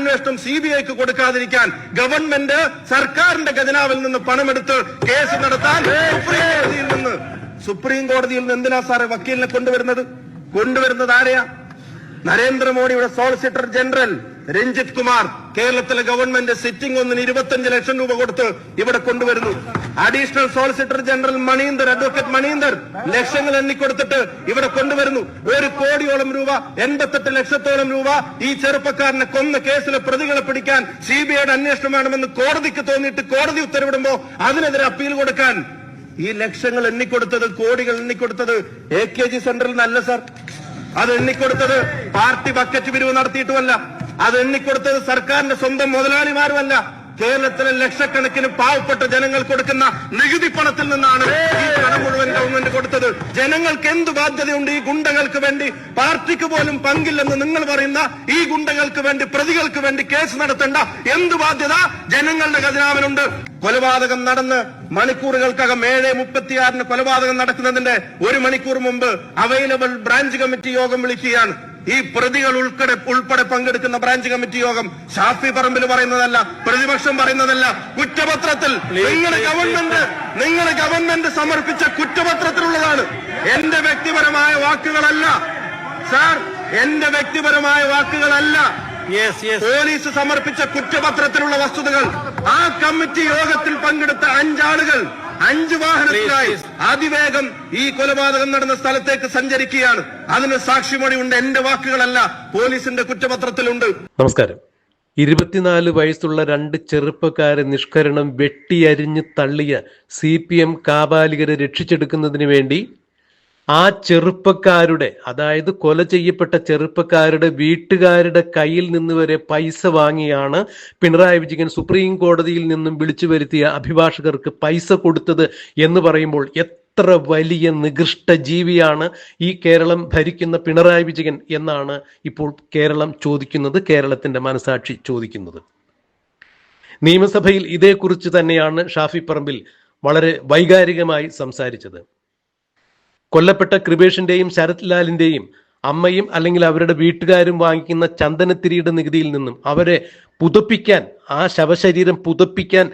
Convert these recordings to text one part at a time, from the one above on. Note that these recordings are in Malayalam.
അന്വേഷണം CBIക്ക് കൊടുക്കാതിരിക്കാൻ ഗവൺമെന്റ് സർക്കാരിന്റെ ഖജനാവിൽ നിന്ന് പണമെടുത്ത് കേസ് നടത്താൻ സുപ്രീം കോടതിയിൽ നിന്ന് എന്തിനാ സാറേ വക്കീലിനെ കൊണ്ടുവരുന്നത് ആരെയാ? നരേന്ദ്രമോദിയുടെ സോളിസിറ്റർ ജനറൽ രഞ്ജിത് കുമാർ കേരളത്തിലെ ഗവൺമെന്റ് സിറ്റിംഗ് ഒന്നിന് 25 ലക്ഷം രൂപ കൊടുത്ത് ഇവിടെ കൊണ്ടുവരുന്നു. Additional solicitor general advocate Maninder ലക്ഷങ്ങൾ എണ്ണിക്കൊടുത്തിട്ട് ഇവിടെ കൊണ്ടുവരുന്നു. 1 കോടിയോളം രൂപ, 88 ലക്ഷത്തോളം രൂപ ഈ ചെറുപ്പക്കാരനെ കൊന്ന കേസിലെ പ്രതികളെ പിടിക്കാൻ CBIയുടെ അന്വേഷണം വേണമെന്ന് കോടതിക്ക് തോന്നിയിട്ട് കോടതി ഉത്തരവിടുമ്പോ അതിനെതിരെ അപ്പീൽ കൊടുക്കാൻ ഈ ലക്ഷങ്ങൾ എണ്ണിക്കൊടുത്തത്, കോടികൾ എണ്ണിക്കൊടുത്തത് AKG സെന്ററിൽ നിന്നല്ല സാർ. അത് എണ്ണിക്കൊടുത്തത് പാർട്ടി ബക്കറ്റ് പിരിവ് നടത്തിയിട്ടുമല്ല. അത് എണ്ണിക്കൊടുത്തത് സർക്കാരിന്റെ സ്വന്തം മുതലാളിമാരുമല്ല. കേരളത്തിലെ ലക്ഷക്കണക്കിന് പാവപ്പെട്ട ജനങ്ങൾ കൊടുക്കുന്ന നികുതി പണത്തിൽ നിന്നാണ് ഈ പണം മുഴുവൻ ഗവൺമെന്റ് കൊടുത്തത്. ജനങ്ങൾക്ക് എന്ത് ബാധ്യതയുണ്ട് ഈ ഗുണ്ടകൾക്ക് വേണ്ടി? പാർട്ടിക്ക് പോലും പങ്കില്ലെന്ന് നിങ്ങൾ പറയുന്ന ഈ ഗുണ്ടകൾക്ക് വേണ്ടി, പ്രതികൾക്ക് വേണ്ടി കേസ് നടത്തേണ്ട എന്ത് ബാധ്യത ജനങ്ങളുടെ ഖജനാവിനുണ്ട്? കൊലപാതകം നടന്ന് മണിക്കൂറുകൾക്കകം 7:36 കൊലപാതകം നടക്കുന്നതിന്റെ 1 മണിക്കൂർ മുമ്പ് അവൈലബിൾ ബ്രാഞ്ച് കമ്മിറ്റി യോഗം വിളിക്കുകയാണ്. ഈ പ്രതികൾ ഉൾപ്പെടെ പങ്കെടുക്കുന്ന ബ്രാഞ്ച് കമ്മിറ്റി യോഗം ഷാഫി പറമ്പിൽ പറയുന്നതല്ല, പ്രതിപക്ഷം പറയുന്നതല്ല. കുറ്റപത്രത്തിൽ നിങ്ങളുടെ ഗവൺമെന്റ് സമർപ്പിച്ച കുറ്റപത്രത്തിലുള്ളതാണ്. എന്റെ വ്യക്തിപരമായ വാക്കുകളല്ല സാർ, എന്റെ വ്യക്തിപരമായ വാക്കുകളല്ല. പോലീസ് സമർപ്പിച്ച കുറ്റപത്രത്തിലുള്ള വസ്തുതകൾ. ആ കമ്മിറ്റി യോഗത്തിൽ പങ്കെടുത്ത 5 ആളുകൾ 5 വാഹനത്തിലായി അതിവേഗം ഈ കൊലപാതകം നടന്ന സ്ഥലത്തേക്ക് സഞ്ചരിക്കുകയാണ്. അതിന് സാക്ഷിമൊഴിയുണ്ട്. എന്റെ വാക്കുകളല്ല, പോലീസിന്റെ കുറ്റപത്രത്തിലുണ്ട്. നമസ്കാരം. 24 വയസ്സുള്ള 2 ചെറുപ്പക്കാരെ നിഷ്കരണം വെട്ടിയരിഞ്ഞ് തള്ളിയ CPM കാബാലികരെ രക്ഷിച്ചെടുക്കുന്നതിന് വേണ്ടി ആ ചെറുപ്പക്കാരുടെ, അതായത് കൊല ചെയ്യപ്പെട്ട ചെറുപ്പക്കാരുടെ വീട്ടുകാരുടെ കയ്യിൽ നിന്ന് വരെ പൈസ വാങ്ങിയാണ് പിണറായി വിജയൻ സുപ്രീം കോടതിയിൽ നിന്നും വിളിച്ചു വരുത്തിയ അഭിഭാഷകർക്ക് പൈസ കൊടുത്തത് എന്ന് പറയുമ്പോൾ എത്ര വലിയ നികൃഷ്ട ജീവിയാണ് ഈ കേരളം ഭരിക്കുന്ന പിണറായി വിജയൻ എന്നാണ് ഇപ്പോൾ കേരളം ചോദിക്കുന്നത്, കേരളത്തിന്റെ മനസാക്ഷി ചോദിക്കുന്നത്. നിയമസഭയിൽ ഇതേക്കുറിച്ച് തന്നെയാണ് ഷാഫി പറമ്പിൽ വളരെ വൈകാരികമായി സംസാരിച്ചത്. കൊല്ലപ്പെട്ട കൃപേഷിന്റെയും ശരത് ലാലിന്റെയും അമ്മയും അല്ലെങ്കിൽ അവരുടെ വീട്ടുകാരും വാങ്ങിക്കുന്ന ചന്ദനത്തിരിയുടെ നികുതിയിൽ നിന്നും അവരെ പുതപ്പിക്കാൻ, ആ ശവശരീരം പുതപ്പിക്കാൻ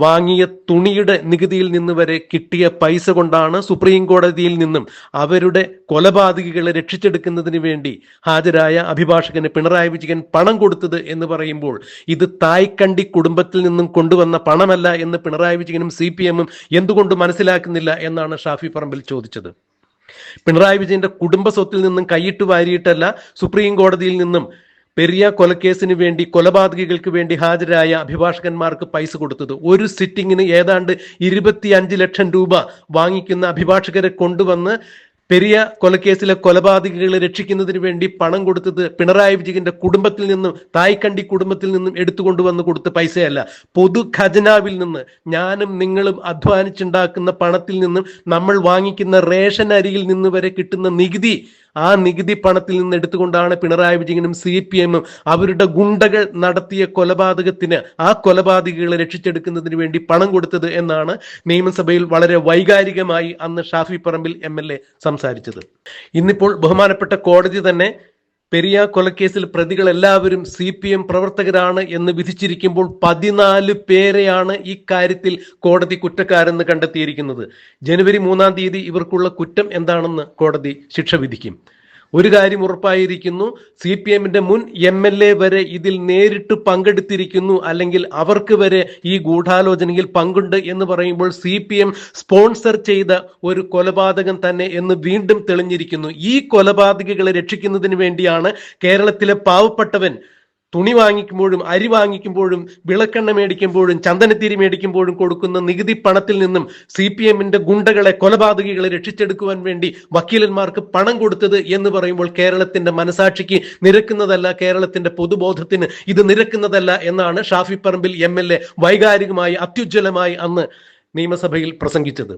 വാങ്ങിയ തുണിയുടെ നികുതിയിൽ നിന്ന് വരെ കിട്ടിയ പൈസ കൊണ്ടാണ് സുപ്രീം കോടതിയിൽ നിന്നും അവരുടെ കൊലപാതകികളെ രക്ഷിച്ചെടുക്കുന്നതിന് വേണ്ടി ഹാജരായ അഭിഭാഷകന് പിണറായി വിജയൻ പണം കൊടുത്തത് എന്ന് പറയുമ്പോൾ ഇത് തായ്ക്കണ്ടി കുടുംബത്തിൽ നിന്നും കൊണ്ടുവന്ന പണമല്ല എന്ന് പിണറായി വിജയനും CPM എന്തുകൊണ്ട് മനസ്സിലാക്കുന്നില്ല എന്നാണ് ഷാഫി പറമ്പിൽ ചോദിച്ചത്. പിണറായി വിജയന്റെ കുടുംബ സ്വത്തിൽ നിന്നും കൈയിട്ട് വാരിയിട്ടല്ല സുപ്രീം കോടതിയിൽ നിന്നും പെരിയ കൊലക്കേസിന് വേണ്ടി, കൊലപാതകികൾക്ക് വേണ്ടി ഹാജരായ അഭിഭാഷകന്മാർക്ക് പൈസ കൊടുത്തത്. ഒരു സിറ്റിങ്ങിന് ഏതാണ്ട് 25 ലക്ഷം രൂപ വാങ്ങിക്കുന്ന അഭിഭാഷകരെ കൊണ്ടുവന്ന് പെരിയ കൊലക്കേസിലെ കൊലപാതകികളെ രക്ഷിക്കുന്നതിന് വേണ്ടി പണം കൊടുത്തത് പിണറായി വിജയന്റെ കുടുംബത്തിൽ നിന്നും, തായ്ക്കണ്ടി കുടുംബത്തിൽ നിന്നും എടുത്തുകൊണ്ടുവന്ന് കൊടുത്ത പൈസയല്ല, പൊതു ഖജനാവിൽ നിന്ന്, ഞാനും നിങ്ങളും അധ്വാനിച്ചുണ്ടാക്കുന്ന പണത്തിൽ നിന്നും, നമ്മൾ വാങ്ങിക്കുന്ന റേഷൻ അരിയിൽ നിന്ന് വരെ കിട്ടുന്ന നികുതി, ആ നികുതി പണത്തിൽ നിന്ന് എടുത്തുകൊണ്ടാണ് പിണറായി വിജയനും CPM അവരുടെ ഗുണ്ടകൾ നടത്തിയ കൊലപാതകത്തിന്, ആ കൊലപാതകികളെ രക്ഷിച്ചെടുക്കുന്നതിന് വേണ്ടി പണം കൊടുത്തത് എന്നാണ് നിയമസഭയിൽ വളരെ വൈകാരികമായി അന്ന് ഷാഫി പറമ്പിൽ MLA സംസാരിച്ചത്. ഇന്നിപ്പോൾ ബഹുമാനപ്പെട്ട കോടതി തന്നെ പെരിയ കൊലക്കേസിൽ പ്രതികൾ എല്ലാവരും CPM പ്രവർത്തകരാണ് എന്ന് വിധിച്ചിരിക്കുമ്പോൾ 14 പേരെയാണ് ഈ കാര്യത്തിൽ കോടതി കുറ്റക്കാരെന്ന് കണ്ടെത്തിയിരിക്കുന്നത്. ജനുവരി 3-ാം തീയതി ഇവർക്കുള്ള കുറ്റം എന്താണെന്ന് കോടതി ശിക്ഷ വിധിക്കും. ഒരു കാര്യം ഉറപ്പായിരിക്കുന്നു, CPMന്റെ മുൻ MLA വരെ ഇതിൽ നേരിട്ട് പങ്കെടുത്തിരിക്കുന്നു, അല്ലെങ്കിൽ അവർക്ക് വരെ ഈ ഗൂഢാലോചനയിൽ പങ്കുണ്ട് എന്ന് പറയുമ്പോൾ CPM സ്പോൺസർ ചെയ്ത ഒരു കൊലപാതകം തന്നെ എന്ന് വീണ്ടും തെളിഞ്ഞിരിക്കുന്നു. ഈ കൊലപാതകികളെ രക്ഷിക്കുന്നതിന് വേണ്ടിയാണ് കേരളത്തിലെ പാവപ്പെട്ടവൻ തുണി വാങ്ങിക്കുമ്പോഴും, അരി വാങ്ങിക്കുമ്പോഴും, വിളക്കെണ്ണ മേടിക്കുമ്പോഴും, ചന്ദനത്തിരി മേടിക്കുമ്പോഴും കൊടുക്കുന്ന നികുതി പണത്തിൽ നിന്നും CPMന്റെ ഗുണ്ടകളെ, കൊലപാതകികളെ രക്ഷിച്ചെടുക്കുവാൻ വേണ്ടി വക്കീലന്മാർക്ക് പണം കൊടുത്തത് എന്ന് പറയുമ്പോൾ കേരളത്തിന്റെ മനസാക്ഷിക്ക് നിരക്കുന്നതല്ല, കേരളത്തിന്റെ പൊതുബോധത്തിന് ഇത് നിരക്കുന്നതല്ല എന്നാണ് ഷാഫി പറമ്പിൽ MLA വൈകാരികമായി, അത്യുജ്വലമായി അന്ന് നിയമസഭയിൽ പ്രസംഗിച്ചത്.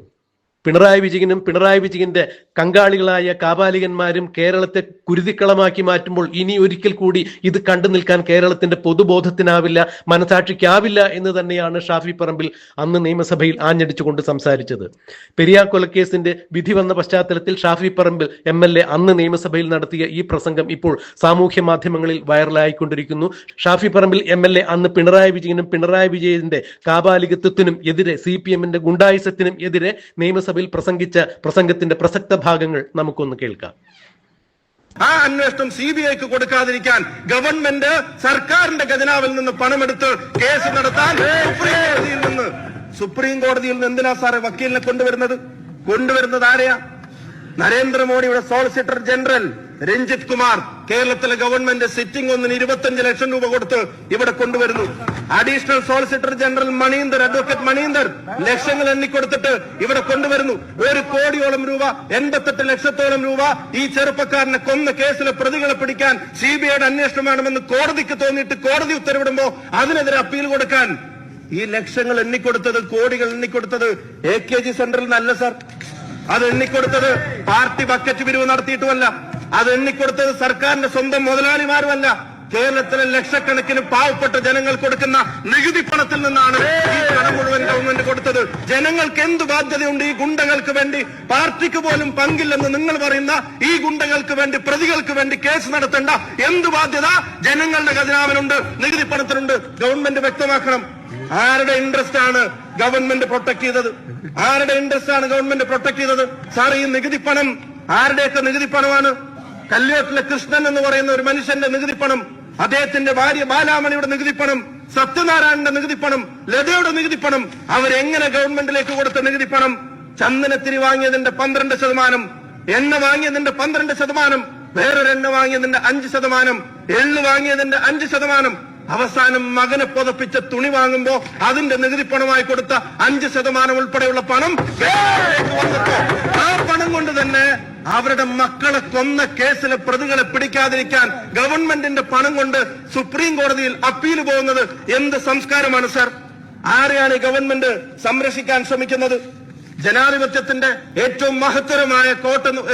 പിണറായി വിജയനും പിണറായി വിജയന്റെ കങ്കാളികളായ കാപാലികന്മാരും കേരളത്തെ കുരുതിക്കളമാക്കി മാറ്റുമ്പോൾ ഇനി ഒരിക്കൽ കൂടി ഇത് കണ്ടു നിൽക്കാൻ കേരളത്തിന്റെ പൊതുബോധത്തിനാവില്ല, മനസാക്ഷിക്കാവില്ല എന്ന് തന്നെയാണ് ഷാഫി പറമ്പിൽ അന്ന് നിയമസഭയിൽ ആഞ്ഞടിച്ചുകൊണ്ട് സംസാരിച്ചത്. പെരിയാർ കൊലക്കേസിന്റെ വിധി വന്ന പശ്ചാത്തലത്തിൽ ഷാഫി പറമ്പിൽ MLA അന്ന് നിയമസഭയിൽ നടത്തിയ ഈ പ്രസംഗം ഇപ്പോൾ സാമൂഹ്യ മാധ്യമങ്ങളിൽ വൈറലായിക്കൊണ്ടിരിക്കുന്നു. ഷാഫി പറമ്പിൽ MLA അന്ന് പിണറായി വിജയനും പിണറായി വിജയന്റെ കാപാലികത്വത്തിനും എതിരെ CPM-ന്റെ ഗുണ്ടായിസത്തിനും എതിരെ നിയമസഭയിൽ പ്രസംഗിച്ച പ്രസംഗത്തിന്റെ പ്രസക്ത ഭാഗങ്ങൾ നമുക്കൊന്ന് കേൾക്കാം. ആ അന്വേഷണം CBIക്ക് കൊടുക്കാതിരിക്കാൻ ഗവൺമെന്റ് സർക്കാരിന്റെ ഖജനാവിൽ നിന്ന് പണമെടുത്ത് കേസ് നടത്താൻ സുപ്രീം കോടതിയിൽ നിന്ന് എന്തിനാ സാറേ വക്കീലിനെ കൊണ്ടുവരുന്നത് ആരെയാ? നരേന്ദ്രമോദിയുടെ സോളിസിറ്റർ ജനറൽ രഞ്ജിത് കുമാർ കേരളത്തിലെ ഗവൺമെന്റ് സിറ്റിംഗ് ഒന്നിന് 25 ലക്ഷം രൂപ കൊടുത്ത് ഇവിടെ കൊണ്ടുവരുന്നു. Additional solicitor general Maninder, advocate Maninder ലക്ഷങ്ങൾ എണ്ണിക്കൊടുത്തിട്ട് ഇവിടെ കൊണ്ടുവരുന്നു. 1 കോടിയോളം രൂപ, 88 ലക്ഷത്തോളം രൂപ ഈ ചെറുപ്പക്കാരനെ കൊന്ന കേസിലെ പ്രതികളെ പിടിക്കാൻ CBIയുടെ അന്വേഷണം വേണമെന്ന് കോടതിക്ക് തോന്നിയിട്ട് കോടതി ഉത്തരവിടുമ്പോ അതിനെതിരെ അപ്പീൽ കൊടുക്കാൻ ഈ ലക്ഷങ്ങൾ എണ്ണിക്കൊടുത്തത്, കോടികൾ എണ്ണിക്കൊടുത്തത് AKG സെന്ററിൽ നിന്നല്ല സാർ. അത് എണ്ണിക്കൊടുത്തത് പാർട്ടി ബക്കറ്റ് പിരിവ് നടത്തിയിട്ടുമല്ല. അത് എണ്ണിക്കൊടുത്തത് സർക്കാരിന്റെ സ്വന്തം മുതലാളിമാരുമല്ല. കേരളത്തിലെ ലക്ഷക്കണക്കിന് പാവപ്പെട്ട ജനങ്ങൾ കൊടുക്കുന്ന നികുതി പണത്തിൽ നിന്നാണ് ഈ പണം മുഴുവൻ ഗവൺമെന്റ് കൊടുത്തത്. ജനങ്ങൾക്ക് എന്ത് ബാധ്യതയുണ്ട് ഈ ഗുണ്ടകൾക്ക് വേണ്ടി? പാർട്ടിക്ക് പോലും പങ്കില്ലെന്ന് നിങ്ങൾ പറയുന്ന ഈ ഗുണ്ടകൾക്ക് വേണ്ടി, പ്രതികൾക്ക് വേണ്ടി കേസ് നടത്തേണ്ട എന്ത് ബാധ്യത ജനങ്ങളുടെ ഖജനാവിനുണ്ട്, നികുതി പണത്തിനുണ്ട്? ഗവൺമെന്റ് വ്യക്തമാക്കണം. ആരുടെ ഇൻട്രസ്റ്റ് ആണ് ഗവൺമെന്റ് പ്രൊട്ടക്ട് ചെയ്തത്? ആരുടെ ഇൻട്രസ്റ്റ് ആണ് ഗവൺമെന്റ് പ്രൊട്ടക്ട് ചെയ്തത്? സാർ, ഈ നികുതി പണം ആരുടെയൊക്കെ നികുതി പണമാണ്? കല്യോട്ടിലെ കൃഷ്ണൻ എന്ന് പറയുന്ന ഒരു മനുഷ്യന്റെ നികുതി പണം, അദ്ദേഹത്തിന്റെ ഭാര്യ ബാലാമണിയുടെ നികുതി പണം, സത്യനാരായണന്റെ നികുതി പണം, ലതയുടെ നികുതി പണം. അവരെങ്ങനെ ഗവൺമെന്റിലേക്ക് കൊടുത്ത നികുതി പണം? ചന്ദനത്തിരി വാങ്ങിയതിന്റെ 12%, എണ്ണ വാങ്ങിയതിന്റെ 12%, വേറൊരു എണ്ണ വാങ്ങിയതിന്റെ 5%, എള്ള് വാങ്ങിയതിന്റെ 5%. അവസാനം മകനെ പുതപ്പിച്ച തുണി വാങ്ങുമ്പോ അതിന്റെ നികുതി പണമായി കൊടുത്ത 5% ഉൾപ്പെടെയുള്ള പണം വന്നപ്പോ ആ പണം കൊണ്ട് തന്നെ അവരുടെ മക്കളെ കൊന്ന കേസിലെ പ്രതികളെ പിടിക്കാതിരിക്കാൻ ഗവൺമെന്റിന്റെ പണം കൊണ്ട് സുപ്രീം കോടതിയിൽ അപ്പീൽ പോകുന്നത് എന്ത് സംസ്കാരമാണ് സാർ? ആരെയാണ് ഈ ഗവൺമെന്റ് സംരക്ഷിക്കാൻ ശ്രമിക്കുന്നത്? ജനാധിപത്യത്തിന്റെ ഏറ്റവും മഹത്തരമായ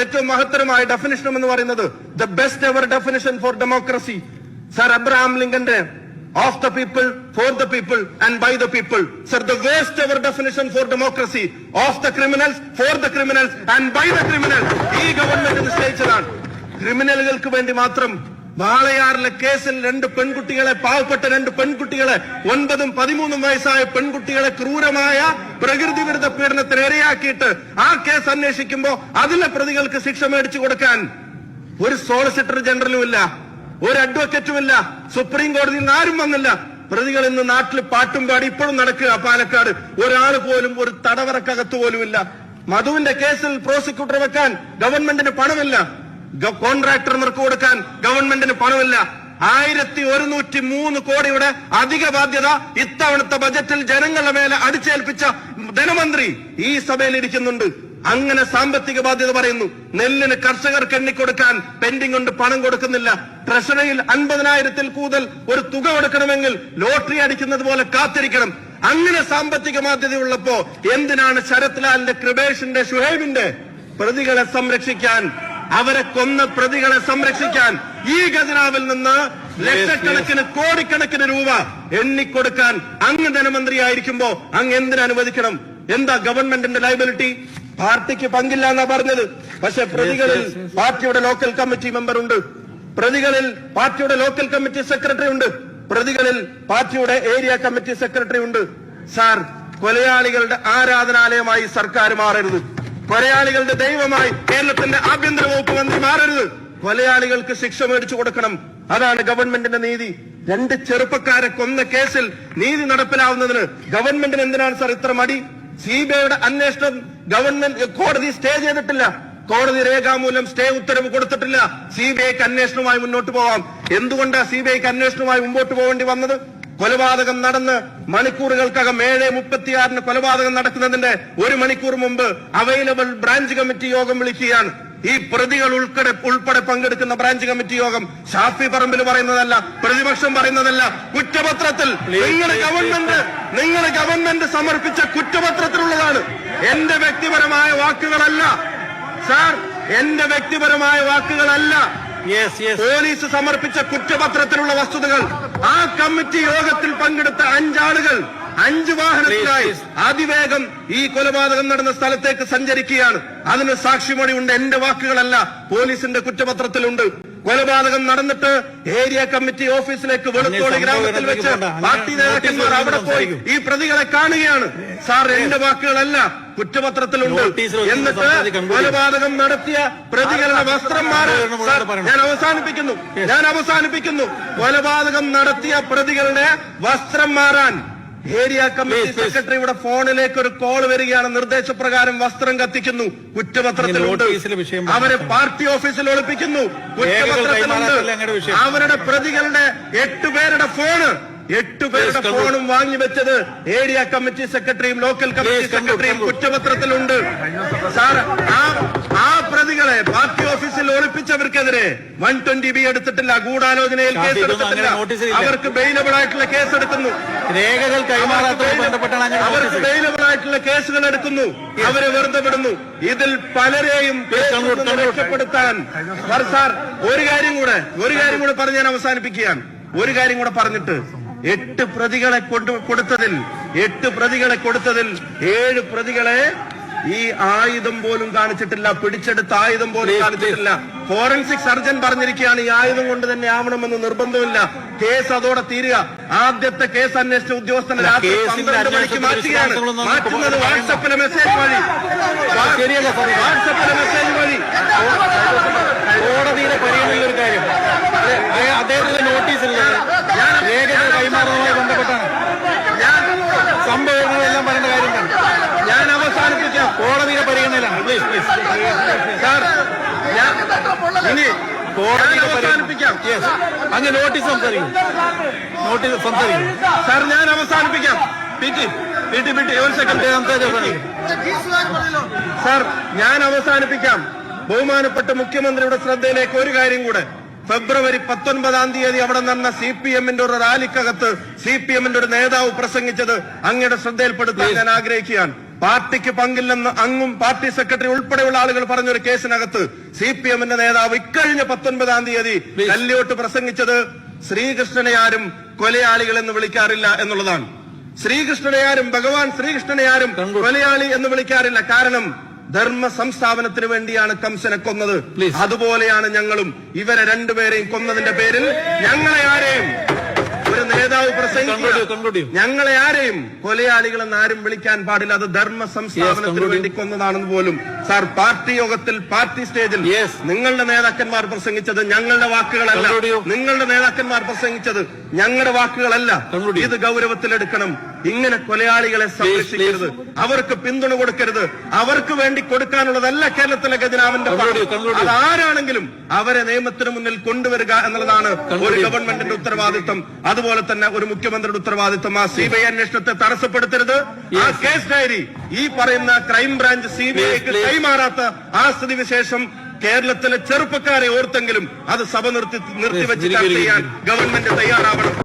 ഏറ്റവും മഹത്തരമായ ഡെഫിനിഷൻ എന്ന് പറയുന്നത് the best ever definition for democracy. Sir Abraham ലിങ്കന്റെ of the people, for the people and by the people. Sir, the worst ever definition for democracy, of the criminals, for the criminals and by the criminals. ഈ ഗവൺമെന്റ് നിശ്ചയിച്ചതാണ്. ക്രിമിനലുകൾക്ക് വേണ്ടി മാത്രം വാളയാറിലെ കേസിൽ 2 പെൺകുട്ടികളെ, പാവപ്പെട്ട 2 പെൺകുട്ടികളെ, 9ഉം 13ഉം വയസ്സായ പെൺകുട്ടികളെ ക്രൂരമായ പ്രകൃതി വിരുദ്ധ പീഡനത്തിന് ഇരയാക്കിയിട്ട് ആ കേസ് അന്വേഷിക്കുമ്പോ അതിലെ പ്രതികൾക്ക് ശിക്ഷ മേടിച്ചു കൊടുക്കാൻ ഒരു സോളിസിറ്റർ ജനറലും ഇല്ല, ഒരു അഡ്വക്കറ്റുമില്ല, സുപ്രീം കോടതിയിൽ നിന്ന് ആരും വന്നില്ല. പ്രതികൾ ഇന്ന് നാട്ടിൽ പാട്ടും പാടി ഇപ്പോഴും നടക്കുക പാലക്കാട്. ഒരാൾ പോലും ഒരു തടവറക്കകത്ത് പോലും ഇല്ല. മധുവിന്റെ കേസിൽ പ്രോസിക്യൂട്ടർ വെക്കാൻ ഗവൺമെന്റിന് പണമില്ല, കോൺട്രാക്ടർമാർക്ക് കൊടുക്കാൻ ഗവൺമെന്റിന് പണമില്ല. 1103 കോടിയുടെ അധിക ബാധ്യത ഇത്തവണത്തെ ബജറ്റിൽ ജനങ്ങളുടെ മേലെ അടിച്ചേൽപ്പിച്ച ധനമന്ത്രി ഈ സഭയിൽ ഇരിക്കുന്നുണ്ട്. അങ്ങനെ സാമ്പത്തിക ബാധ്യത പറയുന്നു. നെല്ലിന് കർഷകർക്ക് എണ്ണിക്കൊടുക്കാൻ പെൻഡിംഗ് കൊണ്ട് പണം കൊടുക്കുന്നില്ല. ട്രഷറിയിൽ 50,000-ൽ കൂടുതൽ ഒരു തുക കൊടുക്കണമെങ്കിൽ ലോട്ടറി അടിക്കുന്നത് പോലെ കാത്തിരിക്കണം. അങ്ങനെ സാമ്പത്തിക ബാധ്യതയുള്ളപ്പോ എന്തിനാണ് ശരത് ലാലിന്റെ, കൃപേഷിന്റെ, ഷുഹൈബിന്റെ പ്രതികളെ സംരക്ഷിക്കാൻ, അവരെ കൊന്ന പ്രതികളെ സംരക്ഷിക്കാൻ ഈ ഖജനാവിൽ നിന്ന് ലക്ഷക്കണക്കിന് കോടിക്കണക്കിന് രൂപ എണ്ണിക്കൊടുക്കാൻ അങ്ങ് ധനമന്ത്രിയായിരിക്കുമ്പോ അങ്ങ് എന്തിനനുവദിക്കണം? എന്താ ഗവൺമെന്റിന്റെ ലയബിലിറ്റി? പാർട്ടിക്ക് പങ്കില്ല എന്നാ പറഞ്ഞത്. പക്ഷെ പ്രതികളിൽ പാർട്ടിയുടെ ലോക്കൽ കമ്മിറ്റി മെമ്പർ ഉണ്ട്, പ്രതികളിൽ പാർട്ടിയുടെ ലോക്കൽ കമ്മിറ്റി സെക്രട്ടറി ഉണ്ട്, പ്രതികളിൽ പാർട്ടിയുടെ ഏരിയ കമ്മിറ്റി സെക്രട്ടറി ഉണ്ട്. സാർ, കൊലയാളികളുടെ ആരാധനാലയമായി സർക്കാർ മാറരുത്. കൊലയാളികളുടെ ദൈവമായി കേരളത്തിന്റെ ആഭ്യന്തര വകുപ്പ് മന്ത്രി മാറരുത്. കൊലയാളികൾക്ക് ശിക്ഷ മേടിച്ചു കൊടുക്കണം. അതാണ് ഗവൺമെന്റിന്റെ നീതി. 2 ചെറുപ്പക്കാരെ കൊന്ന കേസിൽ നീതി നടപ്പിലാവുന്നതിന് ഗവൺമെന്റിന് എന്തിനാണ് സാർ ഇത്ര മടി? CBIയുടെ അന്വേഷണം ഗവൺമെന്റ് കോടതി സ്റ്റേ ചെയ്തിട്ടില്ല. കോടതി രേഖാമൂലം സ്റ്റേ ഉത്തരവ് കൊടുത്തിട്ടില്ല. CBIക്ക് അന്വേഷണവുമായി മുന്നോട്ട് പോവാം. എന്തുകൊണ്ടാണ് CBIക്ക് അന്വേഷണവുമായി മുമ്പോട്ട് പോകേണ്ടി വന്നത്? കൊലപാതകം നടന്ന് മണിക്കൂറുകൾക്കകം 7:36 കൊലപാതകം നടക്കുന്നതിന്റെ 1 മണിക്കൂർ മുമ്പ് അവൈലബിൾ ബ്രാഞ്ച് കമ്മിറ്റി യോഗം വിളിക്കുകയാണ്. ഈ പ്രതികൾ ഉൾപ്പെടെ പങ്കെടുക്കുന്ന ബ്രാഞ്ച് കമ്മിറ്റി യോഗം ഷാഫി പറമ്പിൽ പറയുന്നതല്ല, പ്രതിപക്ഷം പറയുന്നതല്ല. കുറ്റപത്രത്തിൽ നിങ്ങൾ ഗവൺമെന്റ് സമർപ്പിച്ച കുറ്റപത്രത്തിലുള്ളതാണ്. എന്റെ വ്യക്തിപരമായ വാക്കുകളല്ല സാർ, എന്റെ വ്യക്തിപരമായ വാക്കുകളല്ല. പോലീസ് സമർപ്പിച്ച കുറ്റപത്രത്തിലുള്ള വസ്തുതകൾ. ആ കമ്മിറ്റി യോഗത്തിൽ പങ്കെടുത്ത 5 ആളുകൾ 5 വാഹനത്തിലായി അതിവേഗം ഈ കൊലപാതകം നടന്ന സ്ഥലത്തേക്ക് സഞ്ചരിക്കുകയാണ്. അതിന് സാക്ഷിമൊഴിയുണ്ട്. എന്റെ വാക്കുകളല്ല, പോലീസിന്റെ കുറ്റപത്രത്തിലുണ്ട്. കൊലപാതകം നടന്നിട്ട് ഏരിയ കമ്മിറ്റി ഓഫീസിലേക്ക് വെളുത്തോളി ഗ്രാമത്തിൽ വെച്ച് പാർട്ടി നേതാക്കന്മാർ അവിടെ പോയി ഈ പ്രതികളെ കാണുകയാണ്. സാർ, എന്റെ വാക്കുകളല്ല, കുറ്റപത്രത്തിലുണ്ട്. എന്നിട്ട് കൊലപാതകം നടത്തിയ പ്രതികളുടെ വസ്ത്രം മാറാൻ, ഞാൻ അവസാനിപ്പിക്കുന്നു. കൊലപാതകം നടത്തിയ പ്രതികളുടെ വസ്ത്രം മാറാൻ ഏരിയ കമ്മിറ്റി സെക്രട്ടറിയുടെ ഫോണിലേക്ക് ഒരു കോൾ വരികയാണ്. നിർദ്ദേശപ്രകാരം വസ്ത്രം കത്തിക്കുന്നു. കുറ്റപത്രത്തിലുണ്ട്. അവരെ പാർട്ടി ഓഫീസിൽ ഒളിപ്പിക്കുന്നു. കുറ്റപത്രത്തിലുണ്ട്. അവരുടെ പ്രതികളുടെ 8 പേരുടെ ഫോണും വാങ്ങിവെച്ചത് ഏരിയ കമ്മിറ്റി സെക്രട്ടറിയും ലോക്കൽ കമ്മിറ്റി സെക്രട്ടറിയും കുറ്റപത്രത്തിലുണ്ട്. സാർ, ആ പ്രതികളെ പാർട്ടി ഓഫീസിൽ ഒളിപ്പിച്ചവർക്കെതിരെ 120B എടുത്തിട്ടില്ല. ഗൂഢാലോചനയിൽ കേസെടുത്തിട്ടില്ല. അവർക്ക് ബെയിലബിൾ ആയിട്ടുള്ള കേസെടുക്കുന്നു. രേഖകൾ കൈമാറാത്തതുമായി ബന്ധപ്പെട്ടാണ് അവർക്ക് ബെയിലബിൾ ആയിട്ടുള്ള കേസുകൾ എടുക്കുന്നു. അവരെ വെറുതെ വിടുന്നു. ഇതിൽ പലരെയും രക്ഷപ്പെടുത്താൻ സാർ, ഒരു കാര്യം കൂടെ പറഞ്ഞ് ഞാൻ അവസാനിപ്പിക്കുകയാണ്. ഒരു കാര്യം കൂടെ പറഞ്ഞിട്ട് 8 പ്രതികളെ കൊടുത്തതിൽ 7 പ്രതികളെ ഈ ആയുധം പോലും കാണിച്ചിട്ടില്ല. പിടിച്ചെടുത്ത ആയുധം പോലും കാണിച്ചിട്ടില്ല. ഫോറൻസിക് സർജൻ പറഞ്ഞിരിക്കുകയാണ് ഈ ആയുധം കൊണ്ട് തന്നെ ആവണമെന്ന് നിർബന്ധമില്ല. കേസ് അതോടെ തീരുക. ആദ്യത്തെ കേസ് അന്വേഷിച്ച ഉദ്യോഗസ്ഥനെ രാത്രി 12 മണിക്ക് മാറ്റുകയാണ്. മാറ്റുന്നത് വാട്സപ്പിലെ മെസ്സേജ് വഴി. കോടതിയുടെ പരിഗണനയിൽ ഒരു കാര്യം, അദ്ദേഹത്തിന്റെ നോട്ടീസിൽ രേഖകൾ കൈമാറുന്നതുമായി ബന്ധപ്പെട്ടാണ് സംഭവങ്ങളെല്ലാം പറയേണ്ട കാര്യം തന്നെ. ഞാൻ അവസാനിപ്പിക്കാം. കോടതിയുടെ പരിഗണനയിലാണ്. പ്ലീസ് സാർ, ഇനി കോടതിയുടെ അവസാനിപ്പിക്കാം. അങ്ങ് നോട്ടീസ് സംസാരിക്കും. സാർ, ഞാൻ അവസാനിപ്പിക്കാം. ഒരു സെക്കൻഡ് സാർ, ഞാൻ അവസാനിപ്പിക്കാം. ബഹുമാനപ്പെട്ട മുഖ്യമന്ത്രിയുടെ ശ്രദ്ധയിലേക്ക് ഒരു കാര്യം കൂടെ. ഫെബ്രുവരി 19-ാം തീയതി അവിടെ നടന്ന CPM-ന്റെ ഒരു റാലിക്കകത്ത് CPM-ന്റെ ഒരു നേതാവ് പ്രസംഗിച്ചത് അങ്ങയുടെ ശ്രദ്ധയിൽപ്പെടുത്താൻ ഞാൻ ആഗ്രഹിക്കുകയാണ്. പാർട്ടിക്ക് പങ്കില്ലെന്ന് അങ്ങും പാർട്ടി സെക്രട്ടറി ഉൾപ്പെടെയുള്ള ആളുകൾ പറഞ്ഞൊരു കേസിനകത്ത് CPM-ന്റെ നേതാവ് ഇക്കഴിഞ്ഞ 19-ാം തീയതി കല്യോട്ട് പ്രസംഗിച്ചത് ശ്രീകൃഷ്ണനെ ആരും കൊലയാളികൾ എന്ന് വിളിക്കാറില്ല എന്നുള്ളതാണ്. ഭഗവാൻ ശ്രീകൃഷ്ണനെ ആരും കൊലയാളി എന്ന് വിളിക്കാറില്ല. കാരണം ധർമ്മ സംസ്ഥാപനത്തിന് വേണ്ടിയാണ് കംസനെ കൊന്നത്. അതുപോലെയാണ് ഞങ്ങളും. ഇവരെ 2 പേരെയും കൊന്നതിന്റെ പേരിൽ ഞങ്ങളെ ആരെയും ഒരു നേതാവ് പ്രസംഗിക്കുക, ഞങ്ങളെ ആരെയും കൊലയാളികളെന്ന് ആരും വിളിക്കാൻ പാടില്ല. അത് ധർമ്മ സംസ്ഥാപനത്തിന് വേണ്ടി കൊന്നതാണെന്ന് പോലും സാർ പാർട്ടി യോഗത്തിൽ പാർട്ടി സ്റ്റേജിൽ നിങ്ങളുടെ നേതാക്കന്മാർ പ്രസംഗിച്ചത് ഞങ്ങളുടെ വാക്കുകളല്ല. നിങ്ങളുടെ നേതാക്കന്മാർ പ്രസംഗിച്ചത് ഞങ്ങളുടെ വാക്കുകളല്ല. ഇത് ഗൗരവത്തിലെടുക്കണം. ഇങ്ങനെ കൊലയാളികളെ സംരക്ഷിക്കരുത്. അവർക്ക് പിന്തുണ കൊടുക്കരുത്. അവർക്ക് വേണ്ടി കൊടുക്കാനുള്ളതല്ല കേരളത്തിലെ ഖജനാവിന്റെ പണം. അതാരാണെങ്കിലും അവരെ നിയമത്തിന് മുന്നിൽ കൊണ്ടുവരിക എന്നുള്ളതാണ് ഒരു ഗവൺമെന്റിന്റെ ഉത്തരവാദിത്വം. അതുപോലെ തന്നെ ഒരു മുഖ്യമന്ത്രിയുടെ ഉത്തരവാദിത്വം. ആ CBI അന്വേഷണത്തെ തടസ്സപ്പെടുത്തരുത്. ആ കേസ് ഡയറി ഈ പറയുന്ന ക്രൈംബ്രാഞ്ച് CBIക്ക് കൈമാറാത്ത ആ സ്ഥിതിവിശേഷം കേരളത്തിലെ ചെറുപ്പക്കാരെ ഓർത്തെങ്കിലും അത് സഭ നിർത്തിവെച്ച് ചർച്ച ചെയ്യാൻ ഗവൺമെന്റ് തയ്യാറാവണം.